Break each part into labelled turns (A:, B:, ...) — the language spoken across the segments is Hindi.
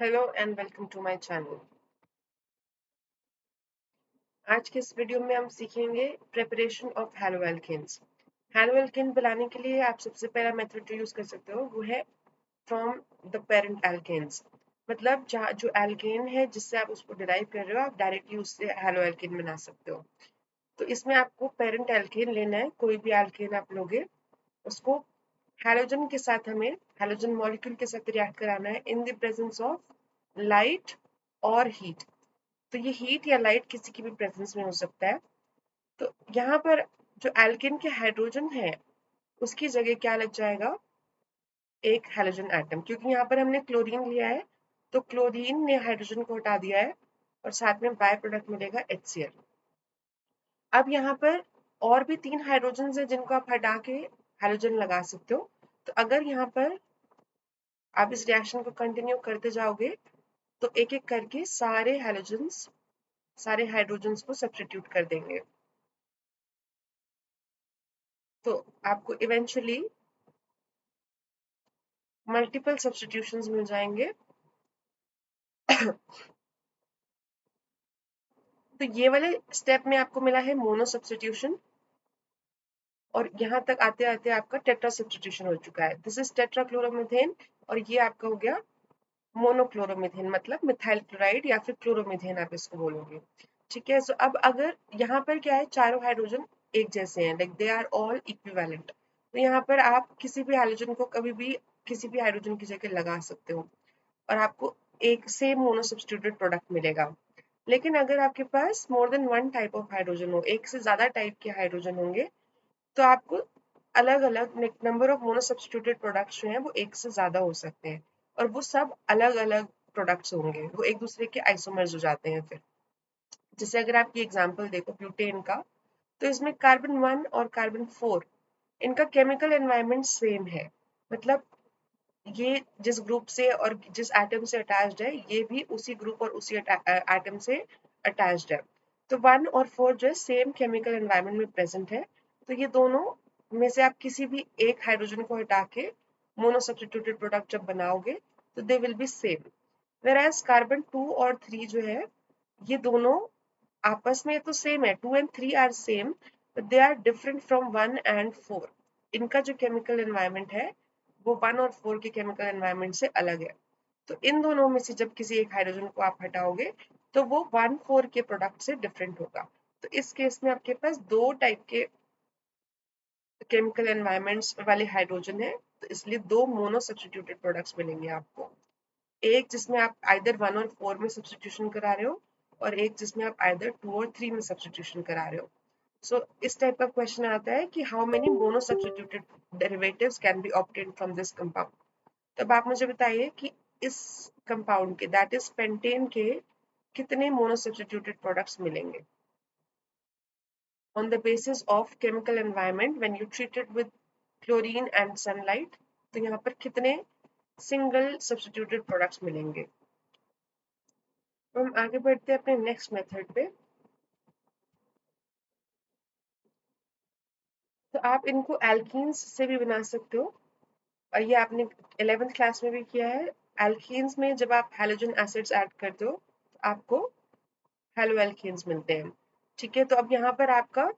A: Hello and welcome to my channel. आज के इस वीडियो में हम सीखेंगे preparation of haloalkanes. Haloalkane बनाने के लिए आप सबसे पहला मेथड जो यूज कर सकते हो वो है फ्रॉम द पेरेंट एल्केन्स। मतलब जहाँ जो एल्केन है जिससे आप उसको डिराइव कर रहे हो आप डायरेक्टली उससे हैलो एल्केन बना सकते हो। तो इसमें आपको पेरेंट एल्केन लेना है, कोई भी एल्केन आप लोगे उसको हैलोजन के साथ हमें हैलोजन मॉलिक्यूल के साथ रिएक्ट कराना है in the presence of light और हीट। तो ये हीट या लाइट किसी की भी प्रेजेंस में हो सकता है। तो यहाँ पर जो एल्केन के हाइड्रोजन है उसकी जगह क्या लग जाएगा, एक हाइड्रोजन एटम, क्योंकि यहाँ पर हमने क्लोरीन लिया है तो क्लोरीन ने हाइड्रोजन को हटा दिया है और साथ में बाय प्रोडक्ट मिलेगा HCl। अब यहाँ पर और भी 3 हाइड्रोजन है जिनको आप हटा के हाइड्रोजन लगा सकते हो। तो अगर यहाँ पर आप इस रिएक्शन को कंटिन्यू करते जाओगे तो एक एक करके सारे हाइड्रोजन्स को सब्स्टिट्यूट कर देंगे। तो आपको इवेंचुअली मल्टीपल सब्स्टिट्यूशंस मिल जाएंगे। तो ये वाले स्टेप में आपको मिला है मोनो सब्स्टिट्यूशन और यहाँ तक आते आते आपका टेट्रा सब्स्टिट्यूशन हो चुका है। दिस इज टेट्रा क्लोरोमीथेन और ये आपका हो गया मोनोक्लोरोमीथेन, मतलब मिथाइल क्लोराइड या फिर क्लोरोमीथेन आप इसको बोलोगे। ठीक है, सो अब अगर यहाँ पर क्या है, चारों हाइड्रोजन एक जैसे हैं, like they are all equivalent. तो यहाँ पर आप किसी भी हाइड्रोजन को कभी भी किसी भी हाइड्रोजन की जगह लगा सकते हो और आपको एक सेम मोनो सब्स्टिट्यूटेड प्रोडक्ट मिलेगा। लेकिन अगर आपके पास more than one type of hydrogen हो, एक से ज्यादा टाइप के हाइड्रोजन होंगे, तो आपको अलग अलग number of mono substituted products जो हैं वो एक से ज्यादा हो सकते हैं और वो सब अलग अलग प्रोडक्ट्स होंगे, वो एक दूसरे के आइसोमर्स हो जाते हैं। फिर जैसे अगर आप ये एग्जांपल देखो ब्यूटेन का, तो इसमें कार्बन 1 और कार्बन 4 इनका केमिकल एनवायरनमेंट सेम है। मतलब ये जिस ग्रुप से और जिस एटम से अटैच्ड है ये भी उसी ग्रुप और उसी एटम से अटैच्ड है। तो 1 और 4 जो है सेम केमिकल एनवायरनमेंट में प्रेजेंट है। तो ये दोनों में से आप किसी भी एक हाइड्रोजन को हटा के मोनो सब्स्टिट्यूटेड प्रोडक्ट जब बनाओगे तो they will be same. वेराज carbon 2 और 3 जो है ये दोनों आपस में तो सेम है, 2 and 3 are same, but they are different from 1 and 4। इनका जो केमिकल एनवायरनमेंट है वो 1 और 4 के केमिकल एनवायरनमेंट से अलग है। तो इन दोनों में से जब किसी एक हाइड्रोजन को आप हटाओगे तो वो 1 4 के प्रोडक्ट से डिफरेंट होगा। तो इस केस में आपके पास दो टाइप के केमिकल एनवायरनमेंट्स वाले हाइड्रोजन है, तो इसलिए दो मोनो सब्स्टिट्यूटेड प्रोडक्ट्स मिलेंगे आपको। एक जिसमें आप आइदर 1 और 4 में सब्स्टिट्यूशन करा रहे हो और एक जिसमें आप आइदर 2 और 3 में सब्स्टिट्यूशन करा रहे हो। सो इस टाइप का क्वेश्चन आता है कि how many mono substituted derivatives can be obtained from this compound. तब आप मुझे बताइए कि इस कंपाउंड के, दैट इज पेंटेन के, कितने मोनो सब्स्टिट्यूटेड प्रोडक्ट्स मिलेंगे on the basis of chemical environment when you treat it with chlorine and sunlight. तो यहाँ पर कितने सिंगल सब्स्टिट्यूटेड प्रोडक्ट्स मिलेंगे। तो हम आगे बढ़ते हैं अपने नेक्स्ट मेथड पे। तो आप इनको एल्कीन्स से भी बना सकते हो और ये आपने 11th क्लास में भी किया है। एल्कीन्स में जब आप हैलोजन एसिड्स ऐड करते हो तो आपको हेलो एल्कीन्स मिलते हैं। ठीक है, तो अब यहाँ पर आपका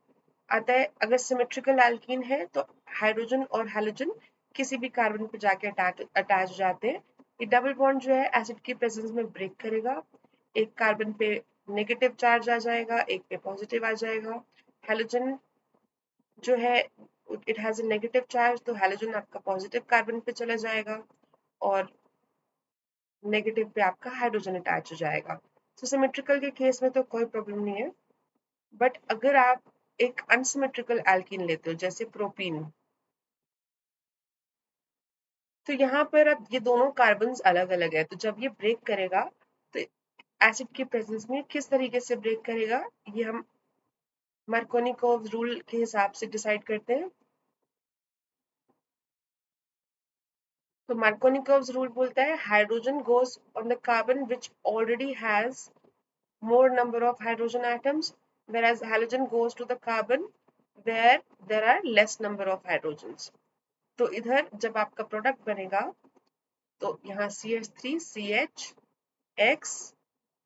A: आता है, अगर सिमेट्रिकल एल्कीन है तो हाइड्रोजन और हैलोजन किसी भी कार्बन पे जाके अटैच हो जाते हैं। ये डबल बॉन्ड जो है एसिड की प्रेजेंस में ब्रेक करेगा, एक कार्बन पे नेगेटिव चार्ज आ जाएगा, एक पे पॉजिटिव आ जाएगा। हैलोजन जो है it has a negative charge, तो हैलोजन आपका पॉजिटिव कार्बन पे चला जाएगा और नेगेटिव पे आपका हाइड्रोजन अटैच हो जाएगा। तो सिमेट्रिकल के केस में तो कोई प्रॉब्लम नहीं है, बट अगर आप एक अनसिमेट्रिकल एल्कीन लेते हो जैसे प्रोपीन, तो यहाँ पर अब ये दोनों कार्बन्स अलग अलग है, तो जब ये ब्रेक करेगा तो एसिड की प्रेजेंस में किस तरीके से ब्रेक करेगा ये हम मार्कोनिकोव रूल के हिसाब से डिसाइड करते हैं। तो मार्कोनिकोव रूल बोलता है hydrogen goes on the carbon which already has more number of hydrogen atoms, whereas halogen goes to the carbon where there are less number of hydrogens। तो इधर जब आपका प्रोडक्ट बनेगा तो यहाँ CH3CH X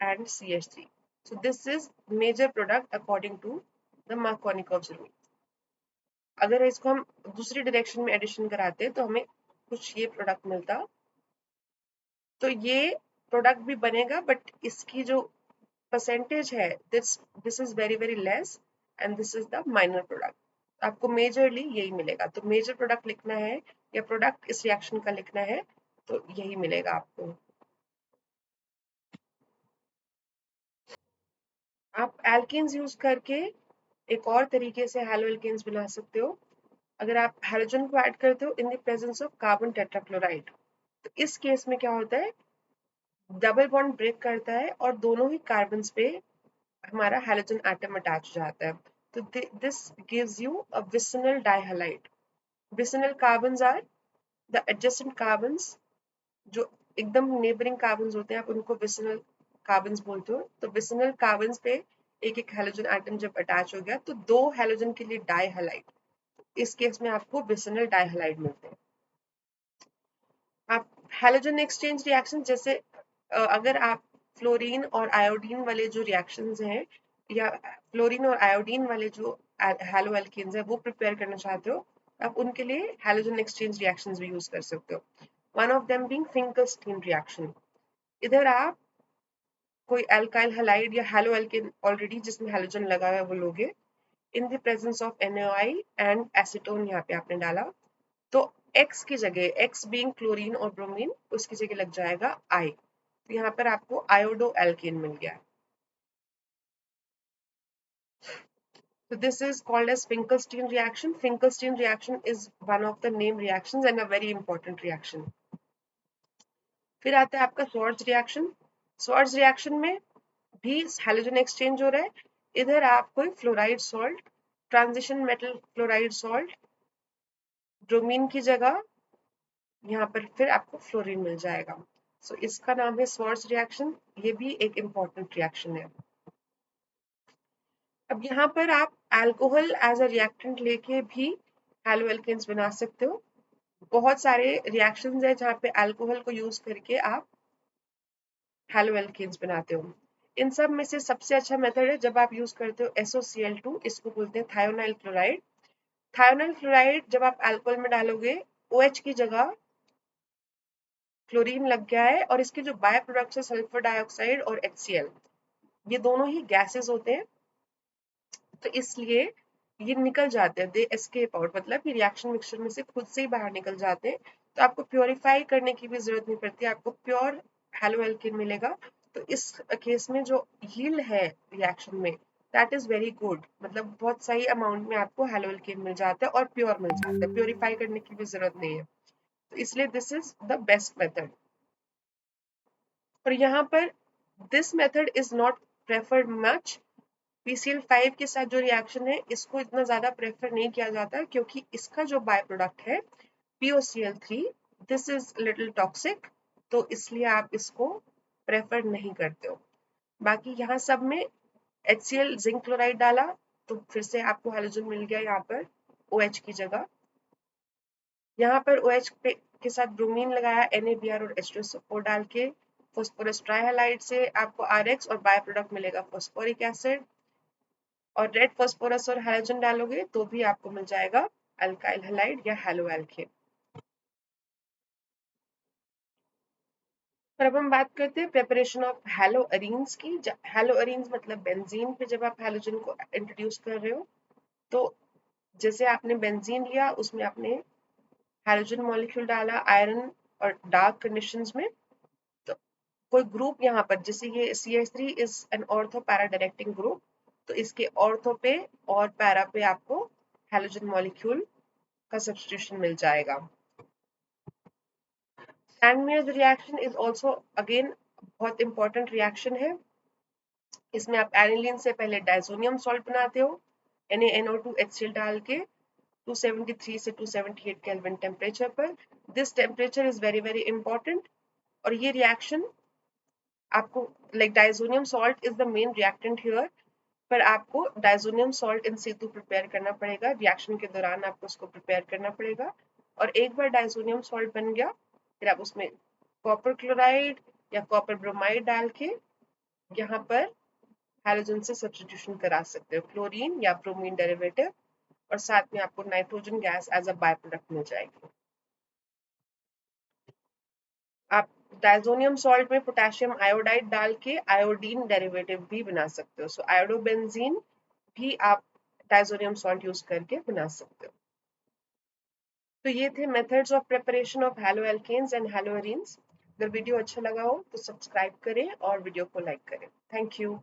A: and CH3. So this is major product according to the Marconi curves rule. अगर इसको हम दूसरी डायरेक्शन में एडिशन कराते तो हमें कुछ ये प्रोडक्ट मिलता, तो ये प्रोडक्ट भी बनेगा बट इसकी जो परसेंटेज है this is very very less and this is the minor product. आपको मेजरली यही मिलेगा. तो मेजर प्रोडक्ट लिखना है या प्रोडक्ट इस रिएक्शन का लिखना है तो यही मिलेगा आपको. आप एल्केन्स यूज करके एक और तरीके से हैलो एल्केन्स बना सकते हो. अगर आप हैलोजन को ऐड करते हो in the presence of carbon tetrachloride, तो इस केस में क्या होता है, डबल बॉन्ड ब्रेक करता है और दोनों ही कार्बन पे हमारा हैलोजन एटम अटैच हो जाता है. तो this gives you a vicinal dihalide. Vicinal carbons are the adjacent carbons, जो एकदम नेबरिंग कार्बन्स होते हैं, आप उनको विसिनल कार्बन्स बोलते हो. तो विसिनल कार्बन्स पे एक एक हैलोजन एटम जब अटैच हो गया तो दो हैलोजन के लिए डाइहैलाइड, इस केस में आपको विसिनल डाइहैलाइड मिलते हैं. आप हैलोजन एक्सचेंज रिएक्शन जैसे अगर आप फ्लोरीन और आयोडीन वाले जो रिएक्शंस हैं या फ्लोरीन और आयोडीन वाले जो हैलो एल्केन्स है वो प्रिपेयर करना चाहते हो, आप उनके लिए हैलोजन एक्सचेंज रिएक्शंस भी यूज कर सकते हो. One of them being Finkelstein reaction. इधर आप कोई अल्काइल हैलाइड या हैलो एल्केन ऑलरेडी जिसमें हैलोजन लगा हुआ है वो लोगे. In the presence of NaOI and acetone यहाँ पे आपने डाला, तो X की जगह, X बीइंग क्लोरीन और ब्रोमीन, उसकी जगह लग जाएगा I. तो यहाँ पर आपको आयोडो एल्केन मिल गया. So this is called as Finkelstein reaction. Finkelstein reaction is one of the named reactions and a very important reaction. फिर आता है आपका Swartz reaction. Swartz reaction में भी हैलोजन एक्सचेंज हो रहा है. इधर आप कोई fluoride salt, transition metal fluoride salt, bromine की जगह यहाँ पर फिर आपको फ्लोरीन मिल जाएगा. सो इसका नाम है स्वार्ट्ज रिएक्शन. ये भी एक इम्पॉर्टेंट रिएक्शन है. अब यहाँ पर आप अल्कोहल एज अ रिएक्टेंट लेके भी हैलो एल्केन्स बना सकते हो. बहुत सारे रिएक्शंस है जहाँ पे अल्कोहल को यूज करके आप हैलो एल्केन्स बनाते हो. इन सब में से सबसे अच्छा मेथड है जब आप यूज करते हो SOCl2, इसको बोलते हैं थायोनाइल क्लोराइड. थायोनाइल क्लोराइड जब आप अल्कोहल में डालोगे, OH की जगह क्लोरीन लग गया है और इसके जो बाय प्रोडक्ट्स है सल्फर डाइऑक्साइड और HCl, ये दोनों ही गैसेस होते हैं. तो इसलिए ये निकल जाते हैं, दे एस्केप आउट, मतलब ये रिएक्शन मिक्सचर में से खुद से ही बाहर निकल जाते हैं. तो आपको प्योरीफाई करने की भी जरूरत नहीं पड़ती, आपको प्योर हैलो एल्केन मिलेगा. तो इस केस में जो यील्ड है रिएक्शन में दैट इज वेरी गुड, मतलब बहुत सही अमाउंट में आपको हैलो एल्केन मिल जाता है और प्योर मिल जाता है, प्योरीफाई करने की भी जरूरत नहीं है. तो इसलिए this is the best method. और यहाँ पर this method is not preferred much. PCl5 के साथ जो रिएक्शन है इसको इतना ज्यादा प्रेफर नहीं किया जाता क्योंकि इसका जो बाय प्रोडक्ट है POCl3, this is little toxic, तो इसलिए आप इसको प्रेफर नहीं करते हो. बाकी यहाँ सब में HCl जिंक क्लोराइड डाला तो फिर से आपको हैलोजन मिल गया यहाँ पर OH की जगह. यहाँ पर OH के साथ ब्रोमीन लगाया, NaBr और H2SO4 डाल के फॉस्फोरस ट्राइहैलाइड से आपको RX और बाय प्रोडक्ट मिलेगा फॉस्फोरिक एसिड. और रेड फॉस्फोरस और हैलोजन डालोगे तो भी आपको मिल जाएगा अल्काइल हैलाइड या हैलो एल्केन. पर अब हम बात करते हैं प्रिपरेशन ऑफ हैलो अरीन्स की. हैलो अरीन्स मतलब बेंजीन पे जब आप हैलोजन को इंट्रोड्यूस कर रहे हो, तो जैसे आपने बेंजीन लिया उसमें आपने हैलोजन मॉलिक्यूल डाला आयरन और डार्क कंडीशंस में, तो कोई ग्रुप यहाँ पर जैसे ये CH3 is an ortho para directing group, तो इसके ऑर्थो पे और पैरा पे आपको हैलोजन मॉलिक्यूल का सब्स्टिट्यूशन मिल जाएगा. Sandmeier's reaction is also again बहुत इंपॉर्टेंट रिएक्शन है. इसमें आप एनिलीन से पहले डाइजोनियम सॉल्ट बनाते हो NaNO2HCl डाल के 273 से 278 केल्विन टेम्परेचर पर. This temperature is very very important. और ये रिएक्शन आपको like diazonium salt is the main reactant here, पर आपको डाइजोनियम सॉल्ट इन सितु प्रिपेयर करना पड़ेगा. रिएक्शन के दौरान आपको उसको प्रिपेयर करना पड़ेगा. और एक बार डाइजोनियम सॉल्ट बन गया फिर आप उसमें कॉपर क्लोराइड या कॉपर ब्रोमाइड डाल के यहाँ पर हैलोजन से सब्स्टिट्यूशन करा सकते हो, क्लोरीन या ब्रोमीन डेरिवेटिव, और साथ में आपको nitrogen gas as a by product मिल जाएगी। आप डायजोनियम सॉल्ट में पोटेशियम आयोडाइड डाल के आयोडीन डेरिवेटिव भी बना सकते हो। सो आयोडोबेंजीन भी आप डायजोनियम सॉल्ट यूज करके बना सकते हो। तो ये थे methods of preparation of haloalkanes and haloarenes. अगर वीडियो अच्छा लगा हो तो सब्सक्राइब करें और वीडियो को लाइक करें। Thank you.